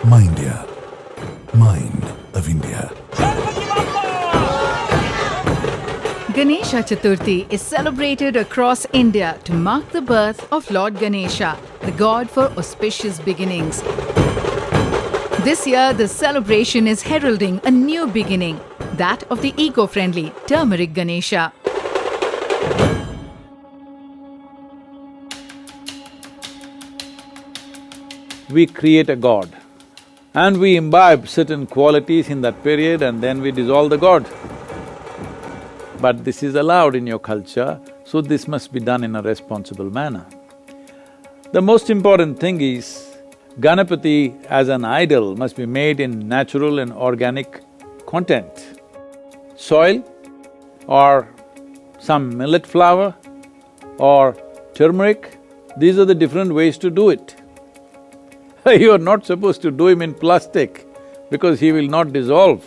Mindia, Mind of India. Ganesha Chaturthi is celebrated across India to mark the birth of Lord Ganesha, the god for auspicious beginnings. This year, the celebration is heralding a new beginning, that of the eco-friendly turmeric Ganesha. We create a god and we imbibe certain qualities in that period and then we dissolve the god. But this is allowed in your culture, so this must be done in a responsible manner. The most important thing is, Ganapati as an idol must be made in natural and organic content. Soil or some millet flour or turmeric, these are the different ways to do it. You are not supposed to do him in plastic because he will not dissolve,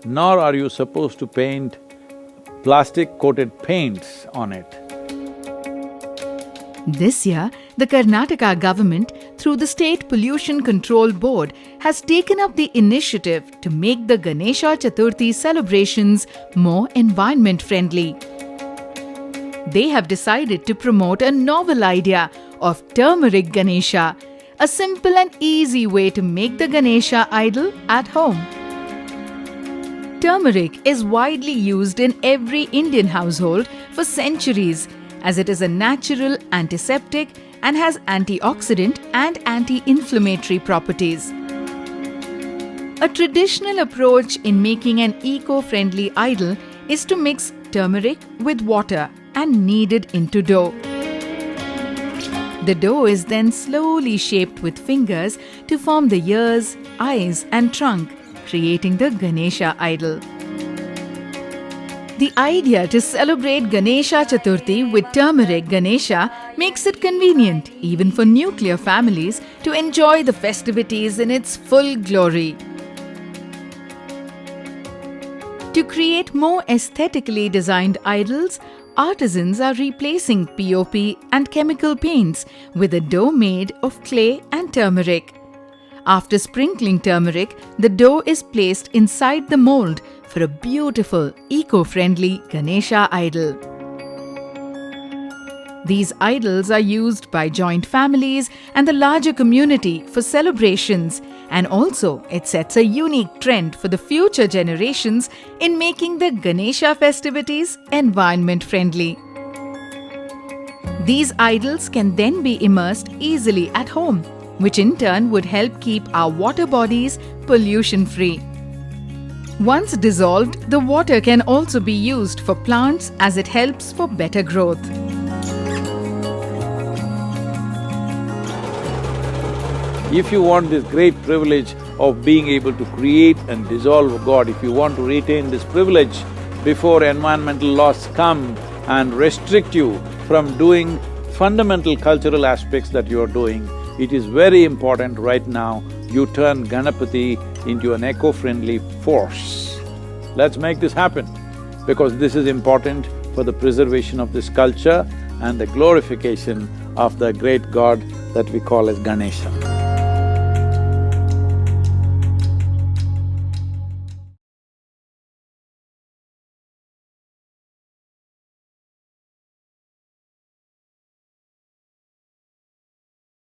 nor are you supposed to paint plastic-coated paints on it. This year, the Karnataka government, through the State Pollution Control Board, has taken up the initiative to make the Ganesha Chaturthi celebrations more environment-friendly. They have decided to promote a novel idea of turmeric Ganesha, a simple and easy way to make the Ganesha idol at home. Turmeric is widely used in every Indian household for centuries, as it is a natural antiseptic and has antioxidant and anti-inflammatory properties. A traditional approach in making an eco-friendly idol is to mix turmeric with water and knead it into dough. The dough is then slowly shaped with fingers to form the ears, eyes and trunk, creating the Ganesha idol. The idea to celebrate Ganesha Chaturthi with turmeric Ganesha makes it convenient even for nuclear families to enjoy the festivities in its full glory. To create more aesthetically designed idols, artisans are replacing POP and chemical paints with a dough made of clay and turmeric. After sprinkling turmeric, the dough is placed inside the mold for a beautiful, eco-friendly Ganesha idol. These idols are used by joint families and the larger community for celebrations, and also it sets a unique trend for the future generations in making the Ganesha festivities environment-friendly. These idols can then be immersed easily at home, which in turn would help keep our water bodies pollution-free. Once dissolved, the water can also be used for plants as it helps for better growth. If you want this great privilege of being able to create and dissolve a god, if you want to retain this privilege before environmental laws come and restrict you from doing fundamental cultural aspects that you are doing, it is very important right now you turn Ganapati into an eco-friendly force. Let's make this happen, because this is important for the preservation of this culture and the glorification of the great god that we call as Ganesha.